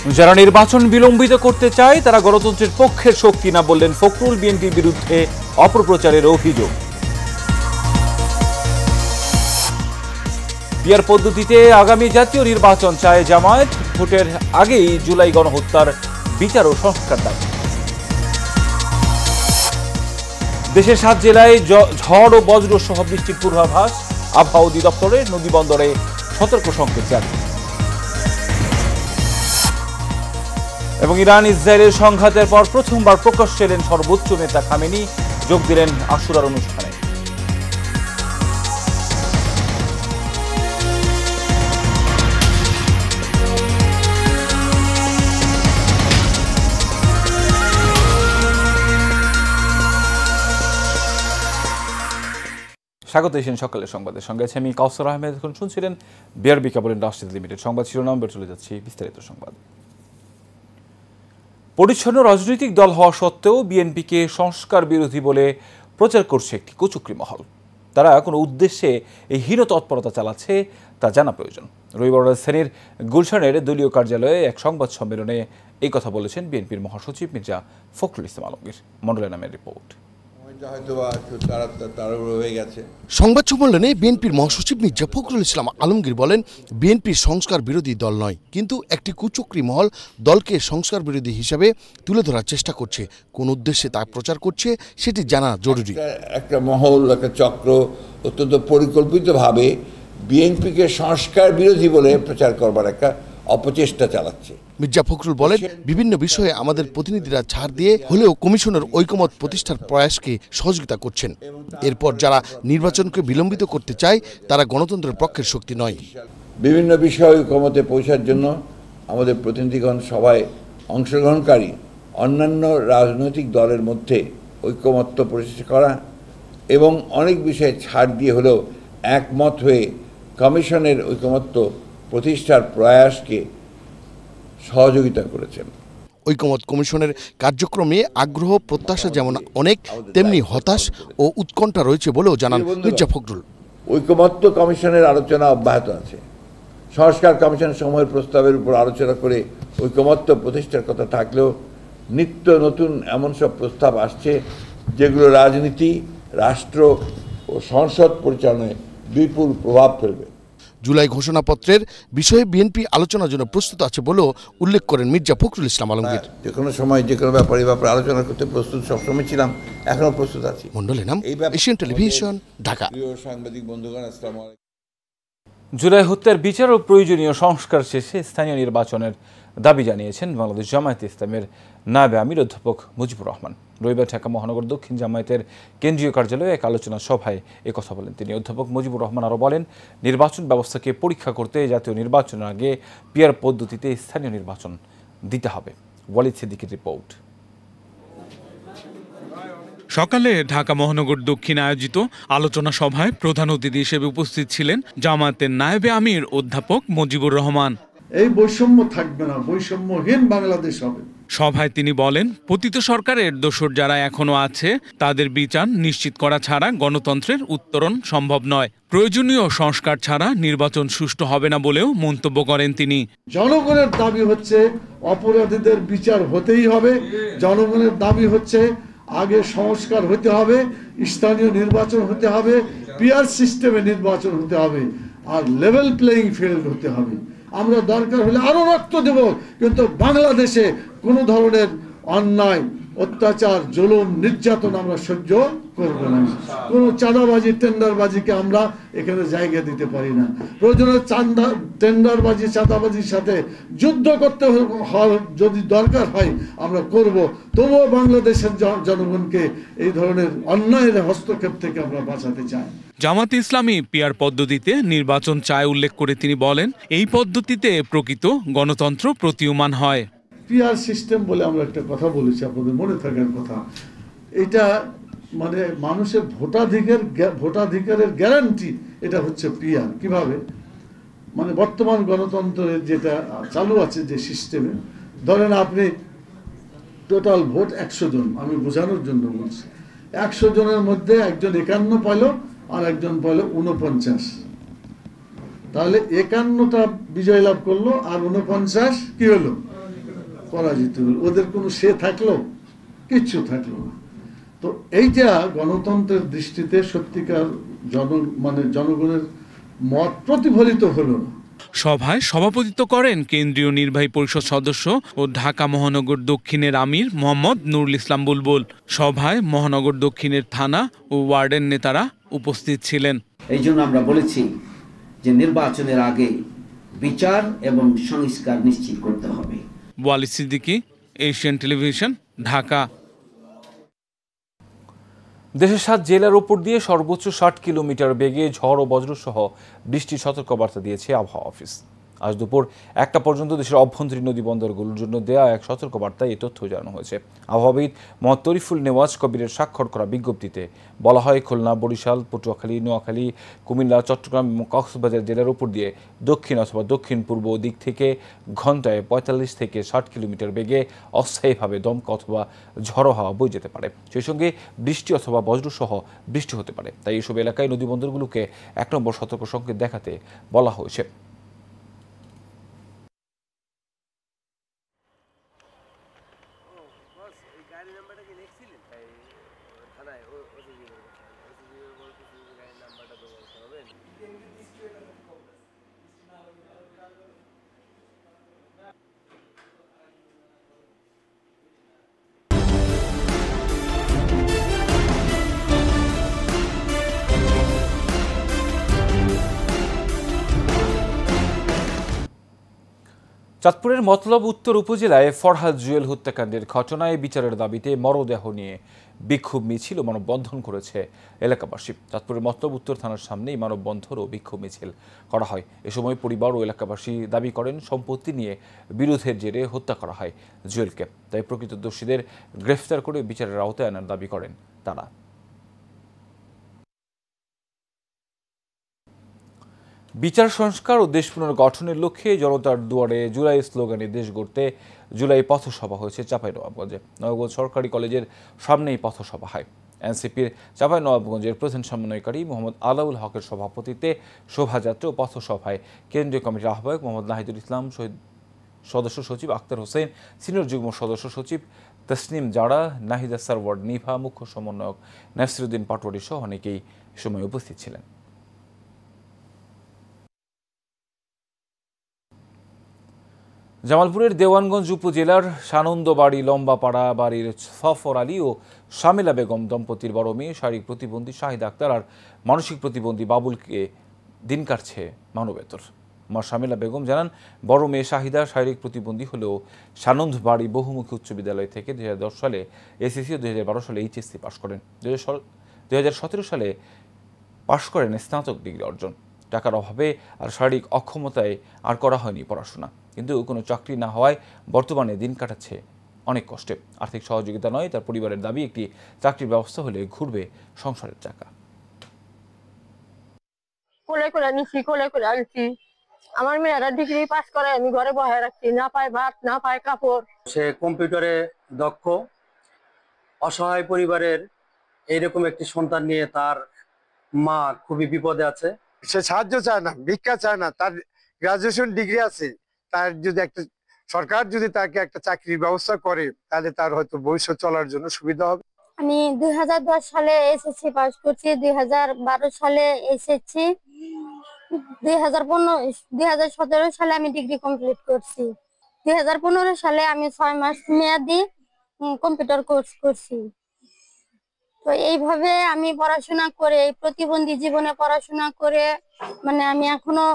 যারা নির্বাচন বিলম্বিত করতে চায় তারা গণতন্ত্রের পক্ষের শক্তি না, বললেন ফখরুল। বিএনপির বিরুদ্ধে অপপ্রচারের অভিযোগ। পিআর পদ্ধতিতে আগামী জাতীয় নির্বাচন চায় জামায়াত। ভোটের আগেই জুলাই গণহত্যার বিচার ও সংস্কার দাবি। দেশের 7 জেলায় ঝড় ও বজ্র সহ বৃষ্টির পূর্বাভাস। আবহাওয়া অধিদপ্তরের নদী বন্দরে সতর্ক সংকেত জারি। এবং ইরান ইসরায়েলের সংঘাতের পর প্রথমবার প্রকাশ্যে এলেন সর্বোচ্চ নেতা খামেনি। যোগ দিলেন আশুরার অনুষ্ঠানে। স্বাগত এসেছেন সকালের সংবাদের সঙ্গে আছে আমি কাউসার আহমেদ। এখন শুনছিলেন বিআরবি কেবল ইন্ডাস্ট্রিজ লিমিটেড সংবাদ শিরোনাম। চলে যাচ্ছি বিস্তারিত সংবাদ। পরিচ্ছন্ন রাজনৈতিক দল হওয়া সত্ত্বেও বিএনপিকে সংস্কার বিরোধী বলে প্রচার করছে একটি কুচক্রী মহল। তারা কোনো উদ্দেশ্যে এই হীন তৎপরতা চালাচ্ছে তা জানা প্রয়োজন। রবিবার রাজধানীর গুলশানের দলীয় কার্যালয়ে এক সংবাদ সম্মেলনে এই কথা বলেছেন বিএনপির মহাসচিব মির্জা ফখরুল ইসলাম আলমগীর। মন্ডলের নামের রিপোর্ট। সংবাদ সম্মেলনে বিএনপির মহাসচিব মির্জা ফখরুল ইসলাম আলমগীর বলেন, বিএনপি সংস্কার বিরোধী দল নয়, কিন্তু একটি কুচক্রী মহল দলকে সংস্কার বিরোধী হিসাবে তুলে ধরার চেষ্টা করছে। কোন উদ্দেশ্যে তা প্রচার করছে সেটি জানা জরুরি। একটা মহল, একটা চক্র অত্যন্ত পরিকল্পিতভাবে বিএনপিকে সংস্কার বিরোধী বলে প্রচার করবার একটা অপচেষ্টা চালাচ্ছে। মির্জা ফখরুল বলেন, বিভিন্ন বিষয়ে আমাদের প্রতিনিধিরা ছাড় দিয়ে হলেও কমিশনের ঐকমত্য প্রতিষ্ঠার প্রয়াসকে সহযোগিতা করছেন। এরপর যারা নির্বাচনকে বিলম্বিত করতে চায় তারা গণতন্ত্রের পক্ষের শক্তি নয়। বিভিন্ন বিষয়ে ঐকমত্যে পৌঁছার জন্য আমাদের প্রতিনিধিগণ সভায় অংশগ্রহণকারী অন্যান্য রাজনৈতিক দলের মধ্যে ঐকমত্য প্রতিষ্ঠা করা এবং অনেক বিষয়ে ছাড় দিয়ে হলেও একমত হয়ে কমিশনের ঐকমত্য প্রতিষ্ঠার প্রয়াসকে সহযোগিতা করেছেন। ঐকমত্য কমিশনের কার্যক্রমে আগ্রহ প্রত্যাশা যেমন অনেক, তেমনি হতাশ ও উৎকণ্ঠা রয়েছে বলেও জানান মির্জা ফখরুল। ঐকমত্য কমিশনের আলোচনা অব্যাহত আছে। সংস্কার কমিশন সময়ের প্রস্তাবের উপর আলোচনা করে ঐকমত্য প্রতিষ্ঠার কথা থাকলেও নিত্য নতুন এমন সব প্রস্তাব আসছে যেগুলো রাজনীতি, রাষ্ট্র ও সংসদ পরিচালনায় বিপুল প্রভাব ফেলবে। জুলাই ঘোষণাপত্রের বিষয়ে বিএনপি আলোচনার জন্য প্রস্তুত আছে বলেও উল্লেখ করেন মির্জা ফখরুল ইসলাম আলমগীর। যে কোনো সময় যে কোনো ব্যাপারে আলোচনা করতে প্রস্তুত সবসময় ছিলাম, এখনো প্রস্তুত আছি। মন্ডলের নাম, এশিয়ান টেলিভিশন, ঢাকা। সাংবাদিক বন্ধুগণ, আসসালামু আলাইকুম। জুলাই হত্যার বিচার ও প্রয়োজনীয় সংস্কার শেষে স্থানীয় নির্বাচনের দাবি জানিয়েছেন বাংলাদেশ জামায়াতে ইসলামের নায়েবে আমির অধ্যাপক মুজিবুর রহমান। রবিবার ঢাকা মহানগর দক্ষিণ জামায়াতের কেন্দ্রীয় কার্যালয়ে এক আলোচনা সভায় কথা বলেন তিনি। অধ্যাপক মুজিবুর রহমান আরও বলেন, নির্বাচন ব্যবস্থাকে পরীক্ষা করতে জাতীয় নির্বাচনের আগে পিআর পদ্ধতিতে স্থানীয় নির্বাচন দিতে হবে। ওয়ালিদ সিদ্দিকীর রিপোর্ট। সকালে ঢাকা মহানগর দক্ষিণ আয়োজিত আলোচনা সভায় প্রধান অতিথি হিসেবে উপস্থিত ছিলেন জামায়াতের নায়েবে আমির অধ্যাপক মুজিবুর রহমান। এই বৈষম্য থাকবে না, বৈষম্যহীন বাংলাদেশ হবে। সভায় তিনি বলেন, পতিত সরকারের দোসর যারা এখনো আছে তাদের বিচার নিশ্চিত করা ছাড়া গণতন্ত্রের উত্তরণ সম্ভব নয়। প্রয়োজনীয় সংস্কার ছাড়া নির্বাচন সুষ্ঠু হবে না বলেও মন্তব্য করেন তিনি। জনগণের দাবি হচ্ছে অপরাধীদের বিচার হতেই হবে। জনগণের দাবি হচ্ছে আগে সংস্কার হতে হবে, স্থানীয় নির্বাচন হতে হবে, পিআর সিস্টেমে নির্বাচন হতে হবে, আর লেভেল প্লেইং ফিল্ড হতে হবে। আমরা দরকার হলে আরো রক্ত দেব, কিন্তু বাংলাদেশে কোনো ধরনের অন্যায়, অত্যাচার, জুলুম, নির্যাতন আমরা সহ্য করব না। কোনো চাঁদাবাজি, টেন্ডারবাজিকে আমরা এখানে জায়গা দিতে পারি না। প্রয়োজনে টেন্ডারবাজি, চাঁদাবাজির সাথে যুদ্ধ করতে যদি দরকার হয় আমরা করব। তবুও বাংলাদেশের জনগণকে এই ধরনের অন্যায়ের হস্তক্ষেপ থেকে আমরা বাঁচাতে চাই। জামায়াতে ইসলামী পিআর পদ্ধতিতে নির্বাচন চায় উল্লেখ করে তিনি বলেন, এই পদ্ধতিতে প্রকৃত গণতন্ত্র প্রতীয়মান হয়। পিআর সিস্টেম বলে আমরা একটা কথা বলেছি, আপনাদের মনে থাকার কথা। এটা মানে মানুষের ভোটাধিকারের গ্যারান্টি, এটা হচ্ছে পিআর। কিভাবে? মানে বর্তমান গণতন্ত্রের যেটা চালু আছে যে সিস্টেমে, ধরেন আপনি টোটাল ভোট 100 জন, আমি বোঝানোর জন্য বলছি, 100 জনের মধ্যে একজন 51 পাইল আর একজন পাইল 49, তাহলে 51টা বিজয় লাভ করলো আর 49 কি হলো? পরাজিত হলো, ওদের কোনো সে থাকলো, কিচ্ছু থাকলো না। তো এইটা গণতন্ত্রের দৃষ্টিতে সত্যিকার জনগণের মত প্রতিফলিত হলো না। সভায় সভাপতিত্ব করেন কেন্দ্রীয় নির্বাহী পরিষদ সদস্য ও ঢাকা মহানগর দক্ষিণের আমির মোহাম্মদ নুরুল ইসলাম বুলবুল। সভায় মহানগর দক্ষিণের থানা ও ওয়ার্ডের নেতারা উপস্থিত ছিলেন। এই জন্য আমরা বলেছি যে নির্বাচনের আগে বিচার এবং সংস্কার নিশ্চিত করতে হবে। ওয়ালি সিদ্দিকী, এশিয়ান টেলিভিশন, ঢাকা। দেশের 7 জেলার উপর দিয়ে সর্বোচ্চ 60 কিলোমিটার বেগে ঝড় ও বজ্রসহ বৃষ্টির সতর্কবার্তা দিয়েছে আবহাওয়া অফিস। আজ দুপুর 1টা পর্যন্ত দেশের অভ্যন্তরীণ নদী বন্দরগুলোর জন্য দেয়া এক সতর্কবার্তায় এই তথ্য জানানো হয়েছে। আবহাওয়াবিদ মোহাম্মদ তরিফুল নেওয়াজ কবিরের স্বাক্ষর করা বিজ্ঞপ্তিতে বলা হয়, খুলনা, বরিশাল, পটুয়াখালী, নোয়াখালী, কুমিল্লা, চট্টগ্রাম এবং কক্সবাজার জেলার উপর দিয়ে দক্ষিণ অথবা দক্ষিণ পূর্ব দিক থেকে ঘন্টায় 45 থেকে 60 কিলোমিটার বেগে অস্থায়ীভাবে দমকা অথবা ঝড়ো হাওয়া বয়ে যেতে পারে। সেই সঙ্গে বৃষ্টি অথবা বজ্রসহ বৃষ্টি হতে পারে। তাই এসব এলাকায় নদী বন্দরগুলোকে 1 নম্বর সতর্ক সংকেত দেখাতে বলা হয়েছে। চাঁদপুরের মতলব উত্তর উপজেলায় ফরহাদ জুয়েল হত্যাকাণ্ডের ঘটনায় বিচারের দাবিতে মরদেহ নিয়ে বিক্ষোভ মিছিল ও মানববন্ধন করেছে এলাকাবাসী। চাঁদপুরের মতলব উত্তর থানার সামনেই মানববন্ধন ও বিক্ষোভ মিছিল করা হয়। এ সময় পরিবার ও এলাকাবাসী দাবি করেন, সম্পত্তি নিয়ে বিরোধের জেরে হত্যা করা হয় জুয়েলকে। তাই প্রকৃত দোষীদের গ্রেফতার করে বিচারের আওতায় আনার দাবি করেন তারা। বিচার সংস্কার ও দেশ পুনর্গঠনের লক্ষ্যে জনতার দুয়ারে জুলাই স্লোগানে দেশ গড়তে জুলাই পথসভা হয়েছে চাঁপাইনবাবগঞ্জে। নবাবগঞ্জ সরকারি কলেজের সামনেই পথসভা হয়। এনসিপির চাঁপাইনবাবগঞ্জের প্রধান সমন্বয়কারী মোহাম্মদ আলাউল হকের সভাপতিত্বে শোভাযাত্রা ও পথসভায় কেন্দ্রীয় কমিটির আহ্বায়ক মোহাম্মদ নাহিদুল ইসলাম, সদস্য সচিব আক্তার হোসেন, সিনিয়র যুগ্ম সদস্য সচিব তসনিম জাড়া, নাহিদা সারওয়ার্ড নিভা, মুখ্য সমন্বয়ক নাসিরুদ্দিন পাটোয়ারি সহ অনেকেই সময় উপস্থিত ছিলেন। জামালপুরের দেওয়ানগঞ্জ উপজেলার সানন্দবাড়ি লম্বাপাড়া বাড়ির সফর আলী ও শামিলা বেগম দম্পতির বড় মেয়ে শারীরিক প্রতিবন্ধী শাহিদ আক্তার আর মানসিক প্রতিবন্ধী বাবুলকে দিন কাটছে মানবেতর। মা শামিলা বেগম জানান, বড় মেয়ে শাহিদা শারীরিক প্রতিবন্ধী হলেও সানন্দবাড়ি বহুমুখী উচ্চ বিদ্যালয় থেকে 2010 সালে এসএসসি ও 2012 সালে এইচএসসি পাশ করেন। 2017 সালে পাশ করেন স্নাতক ডিগ্রি অর্জন। টাকার অভাবে আর শারীরিক অক্ষমতায় আর করা হয়নি পড়াশোনা, কিন্তু কোনো চাকরি না হওয়ায় বর্তমানে দিন কাটাচ্ছে অনেক কষ্টে। আর্থিক সহযোগিতা নয়, তার পরিবারের দাবি একটি চাকরির ব্যবস্থা হলে ঘুরবে সংসারের চাকা। কোলে করে নিচ্ছি, কোলে করে আনছি। আমার মেয়েরা ডিগ্রি পাস করে, আমি ঘরে বসে রাখছি, না পায় ভাত, না পায় কাপড়। সে কম্পিউটারে দক্ষ, অসহায় পরিবারের এইরকম একটি সন্তান নিয়ে তার মা খুবই বিপদে আছে। সে সাহায্য চায় না, ভিক্ষা চায় না, তার গ্রাজুয়েশন ডিগ্রি আছে। তার যদি একটা সরকার যদি তাকে একটা চাকরির ব্যবস্থা করে, তাহলে তার হয়তো ভবিষ্যৎ চলার জন্য সুবিধা হবে। আমি 2010 সালে এসএসসি পাস করছি, 2012 সালে এসএসসি, 2017 সালে আমি ডিগ্রি কমপ্লিট করছি। 2015 সালে আমি 6 মাস মেয়াদি কম্পিউটার কোর্স করছি। তো এইভাবে আমি পড়াশোনা করে, এই প্রতিবন্ধী জীবনে পড়াশোনা করে, মানে আমি এখনো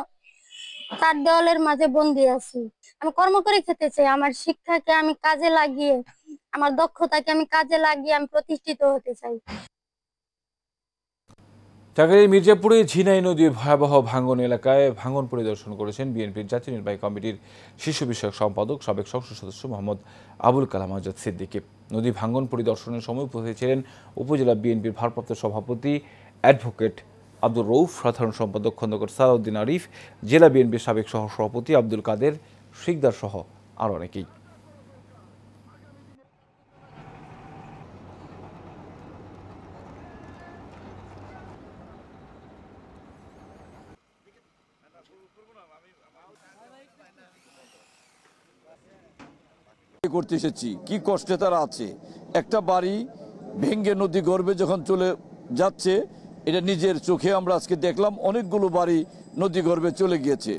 চার দেওয়ালের মাঝে বন্দি আছি। আমি কর্ম করে খেতে চাই। আমার শিক্ষাকে আমি কাজে লাগিয়ে, আমার দক্ষতাকে আমি কাজে লাগিয়ে আমি প্রতিষ্ঠিত হতে চাই। টাঙ্গাইলের মির্জাপুরে ঝিনাই নদীর ভয়াবহ ভাঙন এলাকায় ভাঙন পরিদর্শন করেছেন বিএনপির জাতীয় নির্বাহী কমিটির শীর্ষ বিষয়ক সম্পাদক সাবেক সংসদ সদস্য মোহাম্মদ আবুল কালাম আজাদ সিদ্দিকী। নদী ভাঙন পরিদর্শনের সময় উপস্থিত ছিলেন উপজেলা বিএনপির ভারপ্রাপ্ত সভাপতি অ্যাডভোকেট আব্দুর রউফ, সাধারণ সম্পাদক খন্দকার সালাউদ্দিন আরিফ, জেলা বিএনপির সাবেক সহ সভাপতি আব্দুল কাদের শিকদার সহ আরও অনেকেই। করতে এসেছি কি কষ্টে তারা আছে। একটা বাড়ি ভেঙ্গে নদী গর্ভে যখন চলে যাচ্ছে, এটা নিজের চোখে আমরা আজকে দেখলাম, অনেকগুলো বাড়ি নদী গর্ভে চলে গিয়েছে।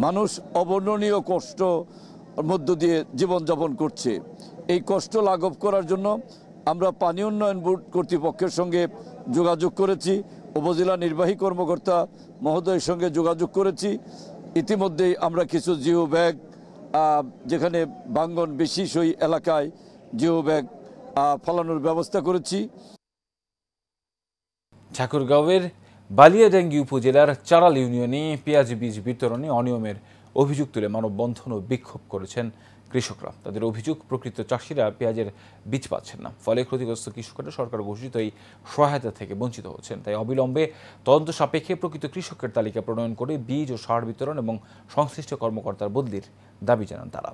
মানুষ অবর্ণনীয় কষ্ট মধ্য দিয়ে জীবনযাপন করছে। এই কষ্ট লাঘব করার জন্য আমরা পানি উন্নয়ন বোর্ড কর্তৃপক্ষের সঙ্গে যোগাযোগ করেছি, উপজেলা নির্বাহী কর্মকর্তা মহোদয়ের সঙ্গে যোগাযোগ করেছি। ইতিমধ্যেই আমরা কিছু জিও ব্যাগ, যেখানে ভাঙ্গন বেশি সেই এলাকায় জিও ব্যাগ ফলানোর ব্যবস্থা করেছি। ঠাকুরগাঁওয়ের বালিয়াডাঙ্গি উপজেলার চারাল ইউনিয়নে পেঁয়াজ বীজ বিতরণে অনিয়মের অভিযোগ তুলে মানববন্ধন ও বিক্ষোভ করেছেন কৃষকরা। তাদের অভিযোগ, প্রকৃত চাষিরা পেঁয়াজের বীজ পাচ্ছেন না, ফলে ক্ষতিগ্রস্ত কৃষকরা সরকার ঘোষিত এই সহায়তা থেকে বঞ্চিত হচ্ছেন। তাই অবিলম্বে তদন্ত সাপেক্ষে প্রকৃত কৃষকের তালিকা প্রণয়ন করে বীজ ও সার বিতরণ এবং সংশ্লিষ্ট কর্মকর্তার বদলির দাবি জানান তারা।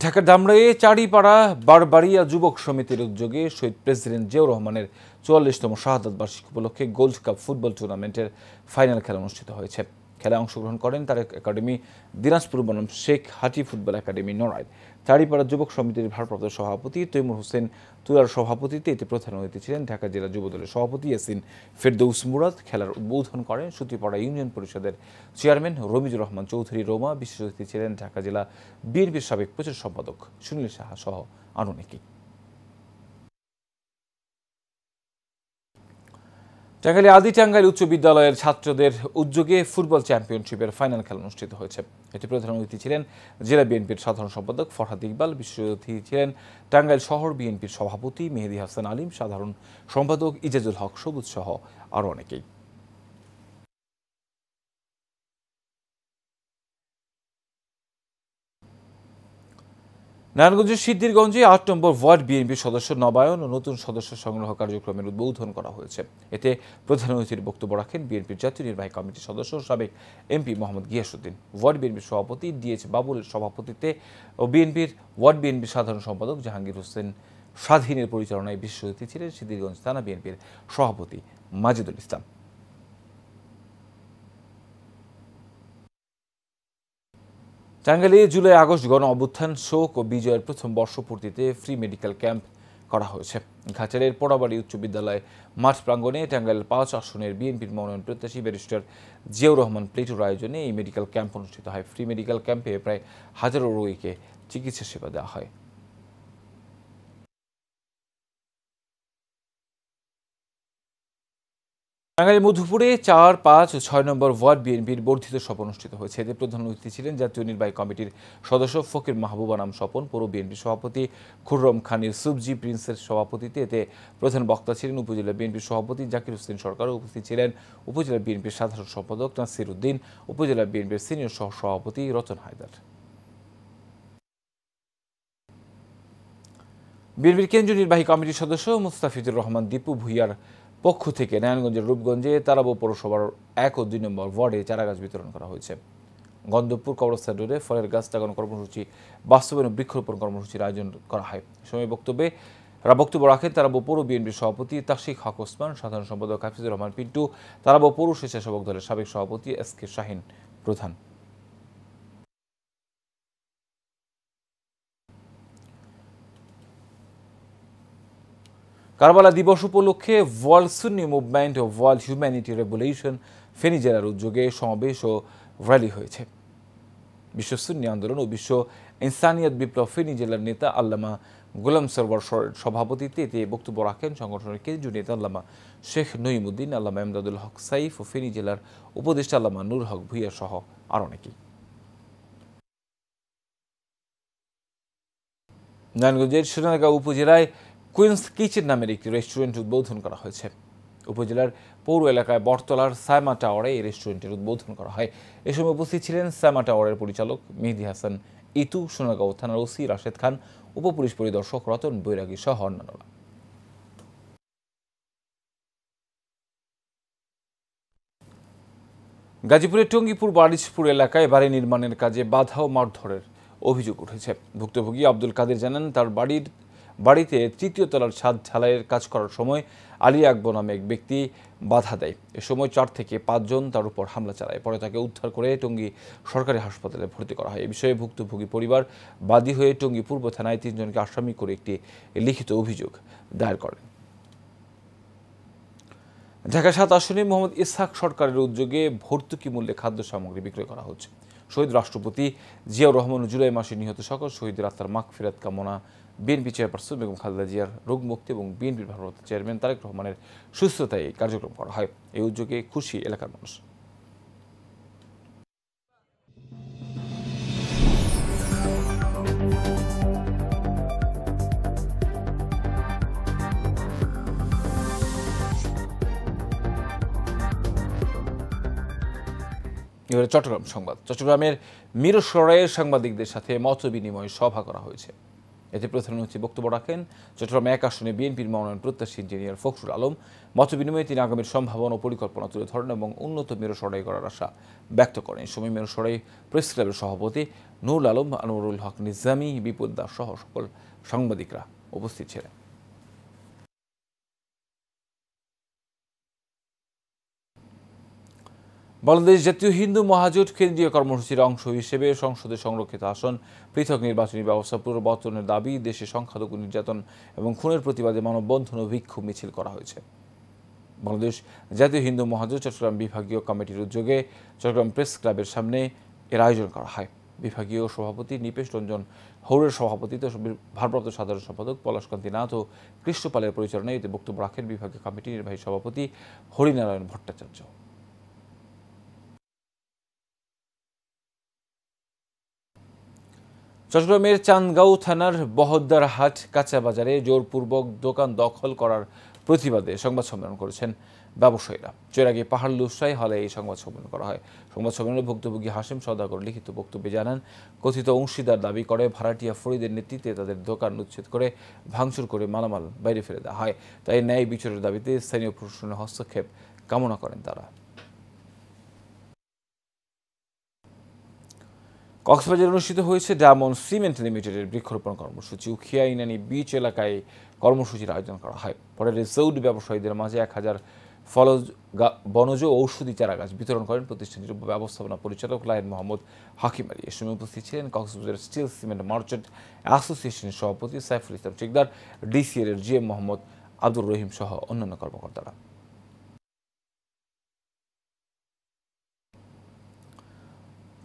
ঢাকার ধামরাইয়ে চাড়িপাড়া বারবাড়িয়া যুবক সমিতির উদ্যোগে শহীদ প্রেসিডেন্ট জিয়াউর রহমানের ৪৪তম শাহাদাত বার্ষিকী উপলক্ষে গোল্ড কাপ ফুটবল টুর্নামেন্টের ফাইনাল খেলা অনুষ্ঠিত হয়েছে। খেলায় অংশগ্রহণ করেন তারেক একাডেমি, দিনাজপুর বনাম শেখ হাটি ফুটবল একাডেমি নড়াইল। চাড়িপাড়া যুবক সমিতির ভারপ্রাপ্ত সভাপতি তৈমুর হোসেন তুলার সভাপতিত্বে এতে প্রধান অতিথি ছিলেন ঢাকা জেলা যুবদলের সভাপতি ইয়াসিন ফেরদৌস মুরাদ। খেলার উদ্বোধন করেন সুতিপাড়া ইউনিয়ন পরিষদের চেয়ারম্যান রমিজুর রহমান চৌধুরী রোমা। বিশেষ অতিথি ছিলেন ঢাকা জেলা বিএনপির সাবেক প্রচার সম্পাদক সুনীল সাহা সহ আরও অনেকে। টাঙ্গাইলে আদি টাঙ্গাইল উচ্চ বিদ্যালয়ের ছাত্রদের উদ্যোগে ফুটবল চ্যাম্পিয়নশিপের ফাইনাল খেলা অনুষ্ঠিত হয়েছে। এতে প্রধান অতিথি ছিলেন জেলা বিএনপির সাধারণ সম্পাদক ফরহাদ ইকবাল। বিশেষ অতিথি ছিলেন টাঙ্গাইল শহর বিএনপির সভাপতি মেহেদী হাসান আলিম, সাধারণ সম্পাদক ইজাজুল হক সবুজ সহ আরও অনেকেই। নারায়ণগঞ্জের সিদ্ধিরগঞ্জে ৮ নম্বর ওয়ার্ড বিএনপির সদস্য নবায়ন ও নতুন সদস্য সংগ্রহ কার্যক্রমের উদ্বোধন করা হয়েছে। এতে প্রধান অতিথির বক্তব্য রাখেন বিএনপির জাতীয় নির্বাহী কমিটির সদস্য সাবেক এমপি মোহাম্মদ গিয়াসউদ্দিন। ওয়ার্ড বিএনপির সভাপতি ডিএইচ বাবুলের সভাপতিত্বে ও ওয়ার্ড বিএনপির সাধারণ সম্পাদক জাহাঙ্গীর হোসেন স্বাধীনের পরিচালনায় বিশেষ অতিথি ছিলেন সিদ্ধিরগঞ্জ থানা বিএনপির সভাপতি মাজিদুল ইসলাম। টাঙ্গাইলে জুলাই আগস্ট গণ অভ্যুত্থান, শোক ও বিজয়ের প্রথম বর্ষপূর্তিতে ফ্রি মেডিকেল ক্যাম্প করা হয়েছে। ঘাটালের পোড়াবাড়ি উচ্চ বিদ্যালয় মাঠ প্রাঙ্গণে টাঙ্গাইল ৫ আসনের বিএনপির মনোনয়ন প্রত্যাশী ব্যারিস্টার জিয়াউর রহমান প্লেটুর আয়োজনে এই মেডিকেল ক্যাম্প অনুষ্ঠিত হয়। ফ্রি মেডিকেল ক্যাম্পে প্রায় হাজারো রোগীকে চিকিৎসা সেবা দেওয়া হয়। টাঙ্গাইল মধুপুরে ৪, ৫ ও ৬ নম্বর ওয়ার্ড বিএনপির বর্ধিত সভা অনুষ্ঠিত হয়েছে। এতে প্রধান অতিথি ছিলেন জাতীয় নির্বাহী কমিটির সদস্য ফকির মাহবুবা নাম স্বপন, পৌর বিএনপির সভাপতি খুররম খানির সুবজি প্রিন্সের সভাপতিত্বে। এতে প্রধান বক্তা ছিলেন উপজেলা বিএনপির সভাপতি জাকির হোসেন সরকার। উপস্থিত ছিলেন উপজেলা বিএনপির সাধারণ সম্পাদক নাসির উদ্দিন, উপজেলা বিএনপির সিনিয়র সহ সভাপতি রতন হায়দার। বিএনপির কেন্দ্রীয় নির্বাহী কমিটির সদস্য মুস্তাফিজুর রহমান দীপু ভুইয়ার পক্ষ থেকে নারায়ণগঞ্জের রূপগঞ্জে তারাবো পৌরসভার ১ ও ২ নম্বর ওয়ার্ডে চারাগাছ বিতরণ করা হয়েছে। গন্ধবপুর কবরস্থান রোডে ফলের গাছ লাগানো কর্মসূচি বাস্তবায়ন ও বৃক্ষরোপণ কর্মসূচির আয়োজন করা হয়। সময় বক্তব্য রাখেন তারাবো পৌর বিএনপির সভাপতি তাশিক হক ওসমান, সাধারণ সম্পাদক হাফিজুর রহমান পিন্টু, তারাবো পৌর স্বেচ্ছাসেবক দলের সাবেক সভাপতি SK শাহিন প্রধান। কারবালা দিবস উপলক্ষে ওয়ার্ল্ড সুন্নি মুভমেন্ট ও ওয়ার্ল্ড হিউম্যানিটি রেভলিউশন ফেনী জেলার উদ্যোগে সমাবেশ ও র্যালি হয়েছে। বিশ্ব সুন্নি আন্দোলন ও বিশ্ব ইনসানিয়ত বিপ্লব ফেনী জেলার নেতা আল্লামা গোলাম সরওয়ার সভাপতিত্বে এতে বক্তব্য রাখেন সংগঠনের কেন্দ্রীয় নেতা আল্লামা শেখ নঈমুদ্দিন, আল্লামা এমদাদুল হক সাইফ ও ফেনী জেলার উপদেষ্টা আল্লামা নূর হক ভুইয়া সহ আর অনেকেই। নারায়ণগঞ্জের সোনারগাঁও উপজেলায় কুইন্স কিচেন নামের একটি রেস্টুরেন্ট উদ্বোধন করা হয়েছে। উপজেলার পৌর এলাকায় বটতলার সায়মা টাওয়ারে এই রেস্টুরেন্টের উদ্বোধন করা হয়। এ সময় উপস্থিত ছিলেন সায়মা টাওয়ারের পরিচালক মেহেদী হাসান ইতু, সোনারগাঁও থানার ওসি রাশেদ খান, উপপুলিশ পরিদর্শক রতন বৈরাগী সহ অন্যান্যরা। গাজীপুরের টঙ্গীপুর বারিশপুর এলাকায় বাড়ি নির্মাণের কাজে বাধা ও মারধরের অভিযোগ উঠেছে। ভুক্তভোগী আব্দুল কাদের জানান, তার বাড়ির বাড়িতে তৃতীয় তলার ছাদ ঢালাইয়ের কাজ করার সময় আলী আকবর নামে এক ব্যক্তি বাধা দেয়। এ সময় 4 থেকে 5 জন তার উপর হামলা চালায়। পরে তাকে উদ্ধার করে টঙ্গী সরকারি হাসপাতালে ভর্তি করা হয়। এ বিষয়ে ভুক্তভোগী পরিবার বাদী হয়ে টঙ্গী পূর্ব থানায় 3 জনকে আসামি করে একটি লিখিত অভিযোগ দায়ের করেন। ঢাকা 7 আসনে মোহাম্মদ ইসহাক সরকারের উদ্যোগে ভর্তুকি মূল্যে খাদ্য সামগ্রী বিক্রয় করা হচ্ছে। শহীদ রাষ্ট্রপতি জিয়াউর রহমান জুলাই মাসে নিহত সকল শহীদের আত্মার মাগফিরাত কামনা বিএনপি চেয়ারপারসন বেগম খালেদা জিয়ার রোগ মুক্তি এবং বিএনপির ভারপ্রাপ্ত চেয়ারম্যান তারেক রহমানের সুস্থতায় এই কার্যক্রম করা হয়। এই উদ্যোগে খুশি এলাকার মানুষ। এবারে চট্টগ্রাম সংবাদ। চট্টগ্রামের মিরসরাইয়ে সাংবাদিকদের সাথে মত বিনিময় সভা করা হয়েছে। এতে প্রধান অতিথি বক্তব্য রাখেন চট্টগ্রাম 1 আসনে বিএনপির মনোনয়ন প্রত্যাশী ইঞ্জিনিয়ার ফখরুল আলম। মত বিনিময়ে তিনি আগামীর সম্ভাবনা ও পরিকল্পনা তুলে ধরেন এবং উন্নত মিরসরাই করার আশা ব্যক্ত করেন। এই সময় মিরসরাই প্রেস ক্লাবের সভাপতি নুরুল আলম, আনোয়ারুল হক নিজামী, বিপুল দাস সহ সকল সাংবাদিকরা উপস্থিত ছিলেন। বাংলাদেশ জাতীয় হিন্দু মহাজোট কেন্দ্রীয় কর্মসূচির অংশ হিসেবে সংসদে সংরক্ষিত আসন পৃথক নির্বাচনী ব্যবস্থা পুনর্বর্তনের দাবি, দেশে সংখ্যালঘু নির্যাতন এবং খুনের প্রতিবাদে মানববন্ধন ও বিক্ষোভ মিছিল করা হয়েছে। বাংলাদেশ জাতীয় হিন্দু মহাজোট চট্টগ্রাম বিভাগীয় কমিটির উদ্যোগে চট্টগ্রাম প্রেস ক্লাবের সামনে এর আয়োজন করা হয়। বিভাগীয় সভাপতি নিপেশ রঞ্জন হৌরের সভাপতিত্বে ভারপ্রাপ্ত সাধারণ সম্পাদক পলাশকান্তি নাথ ও কৃষ্ণপালের পরিচালনায় এতে বক্তব্য রাখেন বিভাগীয় কমিটির নির্বাহী সভাপতি হরিনারায়ণ ভট্টাচার্য। চট্টগ্রামের চান্দগাঁও থানার বহদ্দারহাট কাঁচা বাজারে জোরপূর্বক দোকান দখল করার প্রতিবাদে সংবাদ সম্মেলন করেছেন ব্যবসায়ীরা। চৈরাগী পাহাড় লুসাই হলে এই সংবাদ সম্মেলন করা হয়। সংবাদ সম্মেলনে ভুক্তভোগী হাসিম সওদাগর লিখিত বক্তব্যে জানান, কথিত অংশীদার দাবি করে ভাড়াটিয়া ফরিদের নেতৃত্বে তাদের দোকান উচ্ছেদ করে ভাঙচুর করে মালামাল বাইরে ফেলে দেওয়া হয়। তাই ন্যায় বিচারের দাবিতে স্থানীয় প্রশাসনের হস্তক্ষেপ কামনা করেন তারা। কক্সবাজারে অনুষ্ঠিত হয়েছে ডায়মন্ড সিমেন্ট লিমিটেডের বৃক্ষরোপণ কর্মসূচি। উখিয়া ইনানি বিচ এলাকায় কর্মসূচির আয়োজন করা হয়। পরে রিসোর্ট ব্যবসায়ীদের মাঝে 1000 বনজ ঔষধি চারা গাছ বিতরণ করেন প্রতিষ্ঠানটির ব্যবস্থাপনা পরিচালক লায়ন মোহাম্মদ হাকিম আলী। এ সময় উপস্থিত ছিলেন কক্সবাজার স্টিল সিমেন্ট মার্চেন্ট অ্যাসোসিয়েশনের সভাপতি সাইফুল ইসলাম ঠিকদার, ডিসিএল এর জিএম মোহাম্মদ আব্দুর রহিম সহ অন্যান্য কর্মকর্তারা।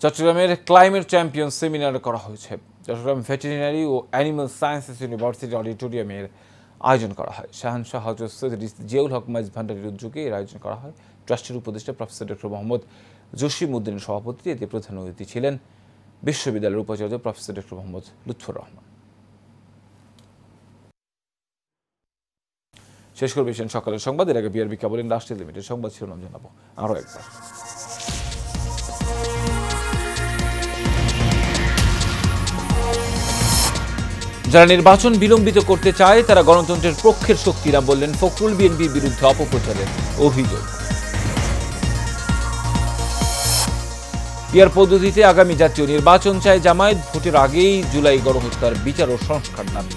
চট্টগ্রামের ক্লাইমেট চ্যাম্পিয়ন সেমিনার করা হয়েছে। চট্টগ্রাম ভেটেরিনারি ও অ্যানিমাল সায়েন্সেস ইউনিভার্সিটি অডিটোরিয়ামের আয়োজন করা হয়। শাহানশাহ হযরত সৈয়দ জিয়াউল হক মাইজ ভান্ডারীর উদ্যোগে এর আয়োজন করা হয়। ট্রাস্টের উপদেষ্টা প্রফেসর ডক্টর মোহাম্মদ জসিম উদ্দিনের সভাপতিত্বে এতে প্রধান অতিথি ছিলেন বিশ্ববিদ্যালয়ের উপাচার্য প্রফেসর ডক্টর মোহাম্মদ লুৎফর রহমান। শেষ করবে সকালের সংবাদ। এর আগে বিআরবি কেবল ইন্ডাস্ট্রি লিমিটেড সংবাদ শিরোনাম জানাবো আরও একবার। যারা নির্বাচন বিলম্বিত করতে চায় তারা গণতন্ত্রের পক্ষের শক্তিরা, বললেন ফখরুল। বিএনপির বিরুদ্ধে অপপ্রচারের অভিযোগ। পিআর পদ্ধতিতে আগামী জাতীয় নির্বাচন চায় জামায়াত। ভোটের আগেই জুলাই গণহত্যার বিচার ও সংস্কার দাবি।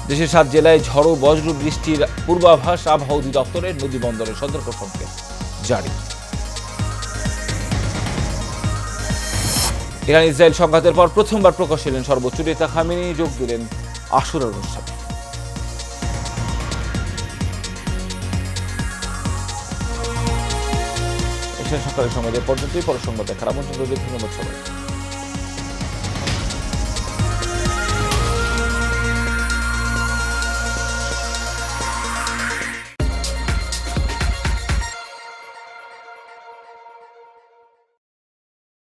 দেশের 7 জেলায় ঝড়ো বজ্র বৃষ্টির পূর্বাভাস আবহাওয়া অধিদপ্তরের। নদী বন্দরের সতর্ক সংকেত জারি। ইরান ইসরায়েল সংঘাতের পর প্রথমবার প্রকাশ এলেন সর্বোচ্চ নেতা খামেনি, যোগ দিলেন আশুরার অনুষ্ঠানে। সকালের সংবাদে পর্যন্তই। পর সংবাদ দেখার আমন্ত্রণ রইল। ধন্যবাদ সবাই।